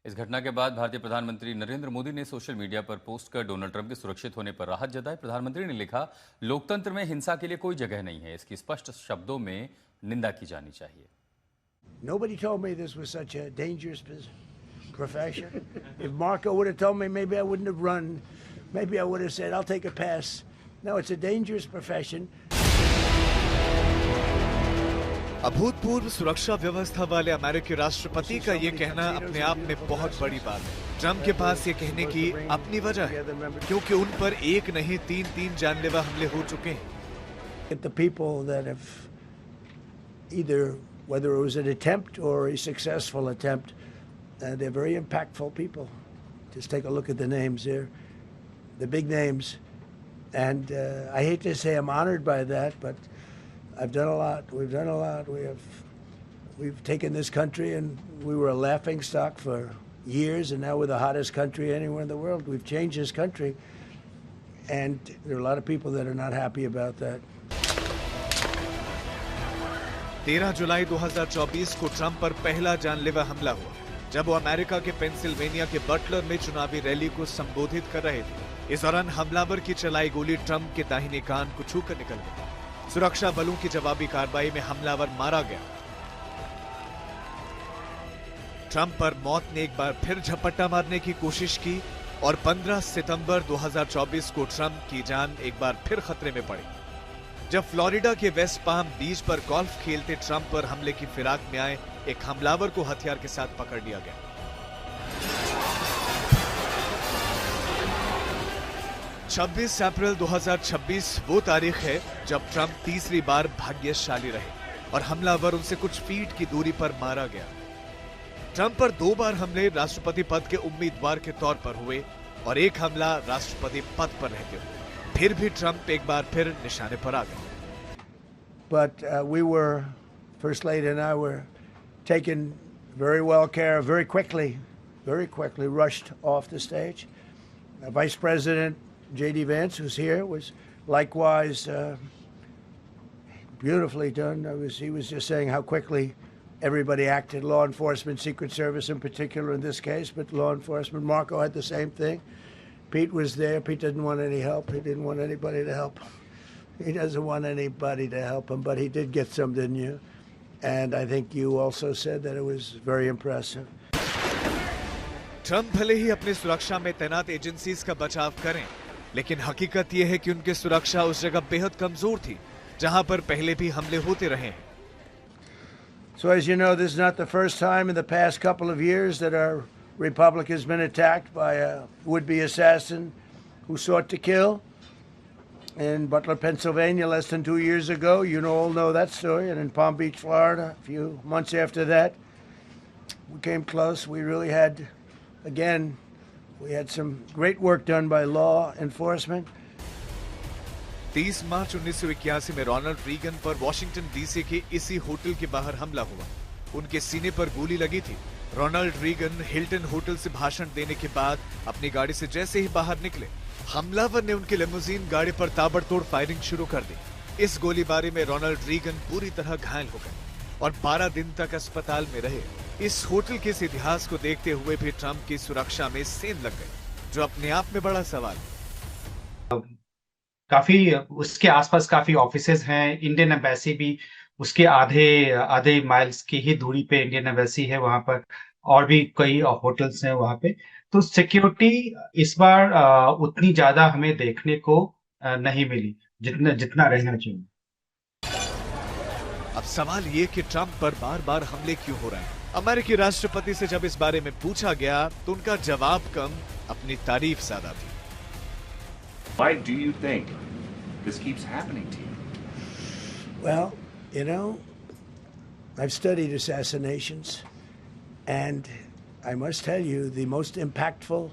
इस घटना के बाद भारतीय प्रधानमंत्री नरेंद्र मोदी ने सोशल मीडिया पर पोस्ट कर डोनाल्ड ट्रंप के सुरक्षित होने पर राहत जताई। प्रधानमंत्री ने लिखा, लोकतंत्र में हिंसा के लिए कोई जगह नहीं है, इसकी स्पष्ट शब्दों में निंदा की जानी चाहिए। Nobody told me this was such a dangerous profession. If Marco would have told me, maybe I wouldn't have run. Maybe I would have said, I'll take a pass. No, it's a dangerous profession. अभूतपूर्व सुरक्षा व्यवस्था वाले अमेरिकी राष्ट्रपति का ये कहना अपने आप में बहुत बड़ी बात है। ट्रंप के पास ये कहने की अपनी वजह है, क्योंकि उन पर एक नहीं तीन जानलेवा हमले हो चुके हैं। The people that have either, whether it was an attempt or a successful attempt, they're very impactful people. Just take a look at the names there, the big names. And I hate to say I'm honored by that, but I've done a lot. We've done a lot. We've taken this country, and we were a laughing stock for years, and now we're the hottest country anywhere in the world. We've changed this country, and there are a lot of people that are not happy about that. 13 जुलाई 2024 को Trump पर पहला जानलेवा हमला हुआ, जब वो America के Pennsylvania के बटलर में चुनावी रैली को संबोधित कर रहे थे। इस दौरान हमलावर की चलाई गोली ट्रंप के दाहिने कान को छूकर निकल गई। सुरक्षा बलों की जवाबी कार्रवाई में हमलावर मारा गया। ट्रंप पर मौत ने एक बार फिर झपट्टा मारने की कोशिश की और 15 सितंबर 2024 को ट्रंप की जान एक बार फिर खतरे में पड़ी, जब फ्लोरिडा के वेस्ट पाम बीच पर गोल्फ खेलते ट्रंप पर हमले की फिराक में आए एक हमलावर को हथियार के साथ पकड़ लिया गया। 26 अप्रैल 2026 वो तारीख है जब ट्रंप तीसरी बार भाग्यशाली रहे और हमलावर उनसे कुछ फीट की दूरी पर मारा गया। ट्रंप पर 2 बार हमले राष्ट्रपति पद के उम्मीदवार के तौर पर हुए और एक हमला राष्ट्रपति पद पर रहते हुए। फिर भी ट्रंप एक बार फिर निशाने पर आ गए। But we were, First Lady and I were taken very well care of very quickly, rushed off the stage. Vice President J.D. Vance, who's here, was likewise beautifully done. He was just saying how quickly everybody acted, law enforcement, Secret Service in particular in this case, but law enforcement. Marco had the same thing. Pete was there. Pete didn't want any help. He didn't want anybody to help. He doesn't want anybody to help him, but he did get some, didn't you? And I think you also said that it was very impressive. Trump भले ही अपनी सुरक्षा में तैनात agencies का बचाव करें, लेकिन हकीकत यह है कि उनकी सुरक्षा उस जगह बेहद कमजोर थी जहां पर पहले भी हमले होते रहे हैं। So as you know, this is not the first time in the past couple of years that our republic has been attacked by a would-be assassin who sought to kill. In Butler, Pennsylvania, less than 2 years ago, you all know that story, and in Palm Beach, Florida, a few months after that, we came close. We really had, again, we had some great work done by law enforcement. 30 मार्च 1981 में Ronald Reagan पर Washington DC के इसी hotel के बाहर हमला हुआ। उनके सीने पर गोली लगी थी। रोनाल्ड रीगन हिल्टन होटल से भाषण देने के बाद अपनी गाड़ी से जैसे ही बाहर निकले, हमलावर ने उनकी लिमोजीन गाड़ी पर ताबड़तोड़ फायरिंग शुरू कर दी। इस गोलीबारी में रोनाल्ड रीगन पूरी तरह घायल हो गए और 12 दिन तक अस्पताल में रहे। इस होटल के इस इतिहास को देखते हुए भी ट्रंप की सुरक्षा में सेंध लग गई, जो अपने आप में बड़ा सवाल है। काफी उसके आसपास काफी ऑफिसेज हैं। इंडियन एम्बेसी भी उसके आधे माइल्स की ही दूरी पे इंडियन एम्बेसी है वहां पर, और भी कई होटल्स हैं वहां पे। तो सिक्योरिटी इस बार उतनी ज्यादा हमें देखने को नहीं मिली जितना रहना चाहिए। अब सवाल ये कि ट्रंप पर बार-बार हमले क्यों हो रहे हैं? अमेरिकी राष्ट्रपति से जब इस बारे में पूछा गया तो उनका जवाब कम, अपनी तारीफ ज्यादा थी। Why do you think this keeps happening to you? Well, I've studied assassinations, and I must tell you, the most impactful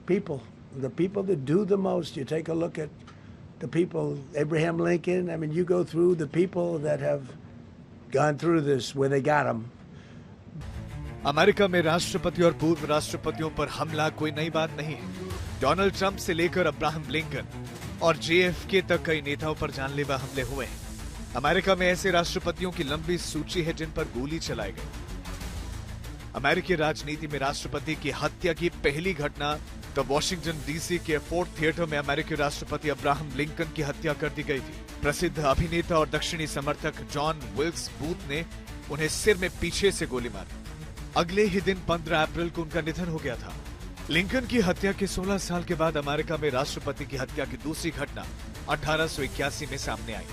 people, the people that do the most, you take a look at the people, Abraham Lincoln, I mean, you go through the people that have gone through this, where they got them. America में राष्ट्रपति और पूर्व राष्ट्रपतियों पर हमला कोई नई बात नहीं है। डोनाल्ड ट्रंप से लेकर अब्राहम लिंकन और JFK तक कई नेताओं पर जानलेवा हमले हुए हैं। अमेरिका में ऐसे राष्ट्रपतियों की लंबी सूची है जिन पर गोली चलाई गई। अमेरिकी राजनीति में राष्ट्रपति की हत्या की पहली घटना तब वॉशिंगटन डीसी के फोर्ट थिएटर में अमेरिकी राष्ट्रपति अब्राहम लिंकन की हत्या कर दी गई थी। प्रसिद्ध अभिनेता और दक्षिणी समर्थक जॉन विल्क्स बूथ ने उन्हें सिर में पीछे से गोली मारी। अगले ही दिन 15 अप्रैल को उनका निधन हो गया था। लिंकन की हत्या के 16 साल के बाद अमेरिका में राष्ट्रपति की हत्या की दूसरी घटना 1881 में सामने आई।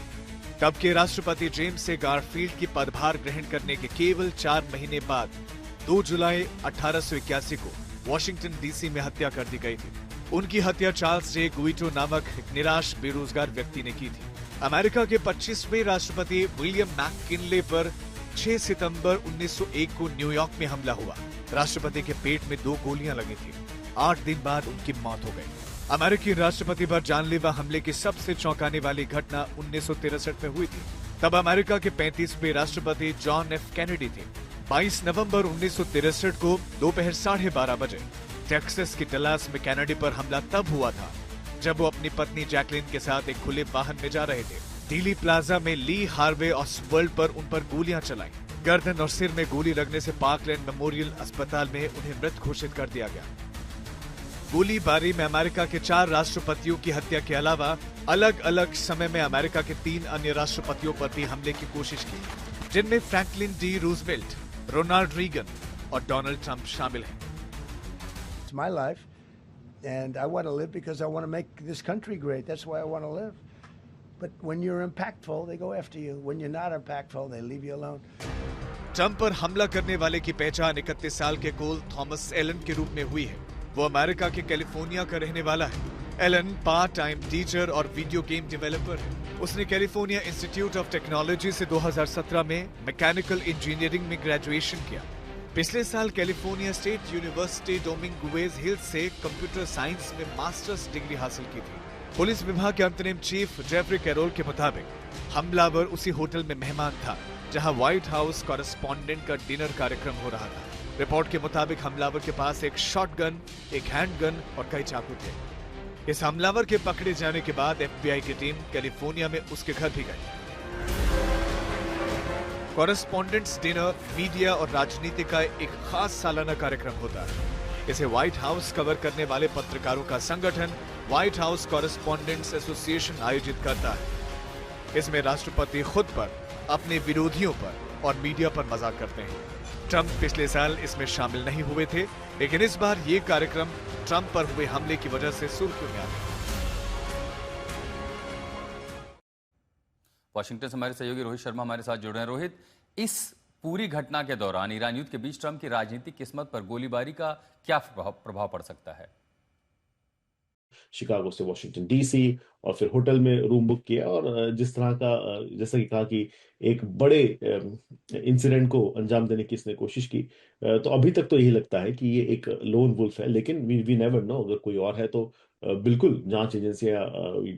तब के राष्ट्रपति जेम्स ए गारफील्ड की पदभार ग्रहण करने के केवल 4 महीने बाद 2 जुलाई 1881 को वॉशिंगटन डीसी में हत्या कर दी गई थी। उनकी हत्या चार्ल्स जे गुइटो नामक एक निराश बेरोजगार व्यक्ति ने की थी। अमेरिका के 25वें राष्ट्रपति विलियम मैककिनले पर 6 सितंबर 1901 को न्यूयॉर्क में हमला हुआ। राष्ट्रपति के पेट में 2 गोलियां लगी थी। 8 दिन बाद उनकी मौत हो गई। अमेरिकी राष्ट्रपति पर जानलेवा हमले की सबसे चौंकाने वाली घटना 1963 में हुई थी। तब अमेरिका के 35वें राष्ट्रपति जॉन एफ कैनेडी थे। 22 नवंबर 1963 को दोपहर 12:30 बजे टेक्सास के डलास में कैनेडी पर हमला तब हुआ था जब वो अपनी पत्नी जैकलिन के साथ एक खुले वाहन में जा रहे थे। डीली प्लाजा में ली हार्वे ऑसवर्ल्ड पर उन पर गोलियां चलाई। गर्दन और सिर में गोली लगने से पार्कलैंड मेमोरियल अस्पताल में उन्हें मृत घोषित कर दिया गया। गोलीबारी में अमेरिका के 4 राष्ट्रपतियों की हत्या के अलावा अलग अलग समय में अमेरिका के 3 अन्य राष्ट्रपतियों पर भी हमले की कोशिश की, जिनमें Franklin D Roosevelt, Ronald Reagan और डोनाल्ड ट्रंप शामिल हैं। It's my life, and I want to live because I want to make this country great. That's why I want to live. But when you're impactful, they go after you. When you're not impactful, they leave you alone. Trump पर हमला करने वाले की पहचान 31 साल के कोल Thomas Elon के रूप में हुई है। वो अमेरिका के कैलिफोर्निया का रहने वाला है। एलन पार्ट टाइम टीचर और वीडियो गेम डेवलपर है। उसने कैलिफोर्निया इंस्टीट्यूट ऑफ टेक्नोलॉजी से 2017 में मैकेनिकल इंजीनियरिंग में ग्रेजुएशन किया। पिछले साल कैलिफोर्निया स्टेट यूनिवर्सिटी डोमिंगुएज हिल्स से कंप्यूटर साइंस में मास्टर्स डिग्री हासिल की थी। पुलिस विभाग के अंतरिम चीफ जेफरी कैरोल के मुताबिक हमलावर उसी होटल में मेहमान था जहां व्हाइट हाउस कॉरेस्पॉन्डेंट का डिनर कार्यक्रम हो रहा था। रिपोर्ट के मुताबिक हमलावर के पास एक शॉटगन, एक हैंडगन और कई चाकू थे। इस हमलावर के पकड़े जाने के बाद एफबीआई की टीम कैलिफोर्निया में उसके घर भी गई। कॉरेस्पॉन्डेंट्स डिनर मीडिया और राजनीति का एक खास सालाना कार्यक्रम होता है। इसे व्हाइट हाउस कवर करने वाले पत्रकारों का संगठन व्हाइट हाउस कॉरेस्पॉन्डेंट्स एसोसिएशन आयोजित करता है। इसमें राष्ट्रपति खुद पर, अपने विरोधियों पर और मीडिया पर मजाक करते हैं। ट्रंप पिछले साल इसमें शामिल नहीं हुए थे, लेकिन इस बार ये कार्यक्रम ट्रंप पर हुए हमले की वजह से सुर्खियों में आ गया। वाशिंगटन से हमारे सहयोगी रोहित शर्मा हमारे साथ जुड़ रहे हैं। रोहित, इस पूरी घटना के दौरान ईरान युद्ध के बीच ट्रंप की राजनीतिक किस्मत पर गोलीबारी का क्या प्रभाव पड़ सकता है? शिकागो से वॉशिंगटन डीसी और फिर होटल में रूम बुक किया और जिस तरह का जैसा कि कहा कि एक बड़े इंसिडेंट को अंजाम देने की इसने कोशिश की, तो अभी तक तो यही लगता है कि ये एक लोन वुल्फ है, लेकिन वी नेवर नो, अगर कोई और है तो बिल्कुल जांच एजेंसियां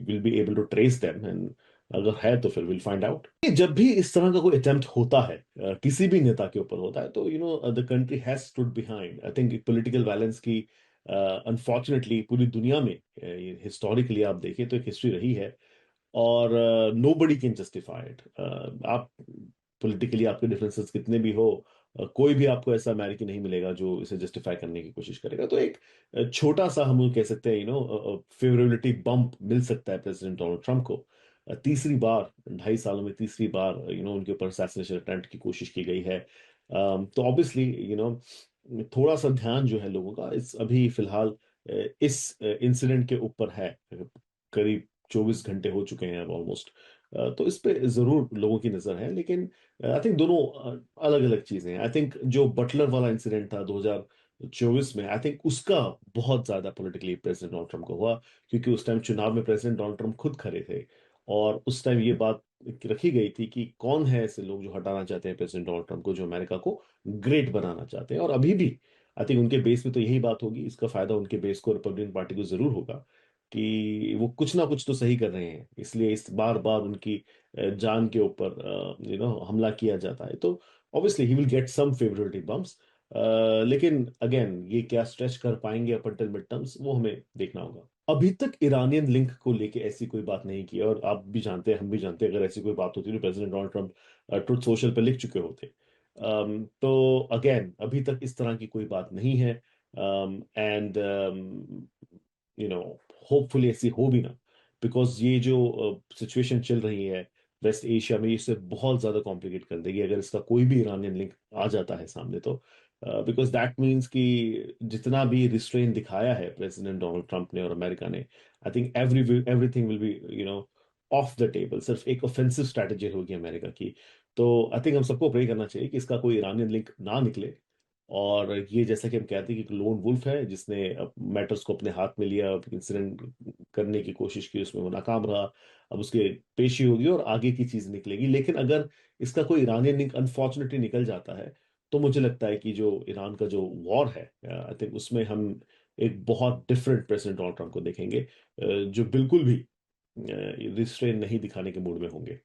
will be able to trace them, and अगर है तो फिर विल फाइंड आउट। जब भी इस तरह का कोई अटेम्प्ट होता है, किसी भी नेता के ऊपर होता है, तो the country has stood behind. I think political violence की अनफॉर्चुनेटली पूरी दुनिया में हिस्टोरिकली आप देखें तो एक हिस्ट्री रही है, और नोबडी कैन जस्टिफाई इट। आप पॉलिटिकली आपके डिफरेंसेस कितने भी हो, कोई भी आपको ऐसा अमेरिकी नहीं मिलेगा जो इसे जस्टिफाई करने की कोशिश करेगा। तो एक छोटा सा हम कह सकते हैं फेवरेबिलिटी बम्प मिल सकता है प्रेसिडेंट डोनाल्ड ट्रंप को। तीसरी बार 2.5 सालों में तीसरी बार उनके ऊपर असैसिनेशन अटेम्प्ट की कोशिश की गई है। तो ऑब्वियसली थोड़ा सा ध्यान जो है लोगों का इस अभी फिलहाल इस इंसिडेंट के ऊपर है। करीब 24 घंटे हो चुके हैं अब ऑलमोस्ट, तो इस पे जरूर लोगों की नजर है, लेकिन आई थिंक दोनों अलग अलग चीजें हैं। आई थिंक जो बटलर वाला इंसिडेंट था 2024 में, आई थिंक उसका बहुत ज्यादा पॉलिटिकली प्रेसिडेंट डोनाल्ड ट्रंप को हुआ, क्योंकि उस टाइम चुनाव में प्रेसिडेंट डोनाल्ड ट्रंप खुद खड़े थे और उस टाइम ये बात रखी गई थी कि कौन है ऐसे लोग जो हटाना चाहते हैं प्रेसिडेंट डोनाल्ड ट्रंप को, जो अमेरिका को ग्रेट बनाना चाहते हैं। और अभी भी आई थिंक उनके बेस में तो यही बात होगी, इसका फायदा उनके बेस को, रिपब्लिकन पार्टी को जरूर होगा कि वो कुछ ना कुछ तो सही कर रहे हैं, इसलिए इस बार बार उनकी जान के ऊपर हमला किया जाता है। तो obviously he will get some favourability bumps, लेकिन अगेन ये क्या स्ट्रेच कर पाएंगे अप अंटिल मिड टर्म्स, वो हमें देखना होगा। अभी तक ईरानियन लिंक को लेके ऐसी कोई बात नहीं की, और आप भी जानते हैं, हम भी जानते हैं, अगर ऐसी कोई बात होती तो president Donald Trump truth social पे लिख चुके होते। तो अगेन अभी तक इस तरह की कोई बात नहीं है, एंड यू नो होपफुली ऐसी हो भी ना, बिकॉज ये जो सिचुएशन चल रही है वेस्ट एशिया में, इसे बहुत ज्यादा कॉम्प्लिकेट कर देगी अगर इसका कोई भी ईरानियन लिंक आ जाता है सामने। तो बिकॉज दैट मीन्स कि जितना भी रिस्ट्रेन दिखाया है प्रेसिडेंट डोनाल्ड ट्रंप ने और अमेरिका ने, I think everything will be of the table. सिर्फ एक ऑफेंसिव स्ट्रैटेजी होगी अमेरिका की। तो आई थिंक हम सबको प्रे करना चाहिए कि इसका कोई ईरानियन लिंक ना निकले, और ये जैसा कि हम कहते हैं कि एक लोन वुल्फ है जिसने मैटर्स को अपने हाथ में लिया, इंसिडेंट करने की कोशिश की, उसमें वो नाकाम रहा। अब उसके पेशी होगी और आगे की चीज निकलेगी। लेकिन अगर इसका कोई ईरानियन लिंक अनफॉर्चुनेटली निकल जाता है, तो मुझे लगता है कि जो ईरान का जो वॉर है, आई थिंक उसमें हम एक बहुत डिफरेंट प्रेसिडेंट डोनाल्ड ट्रंप को देखेंगे, जो बिल्कुल भी रिस्ट्रेन नहीं दिखाने के मूड में होंगे।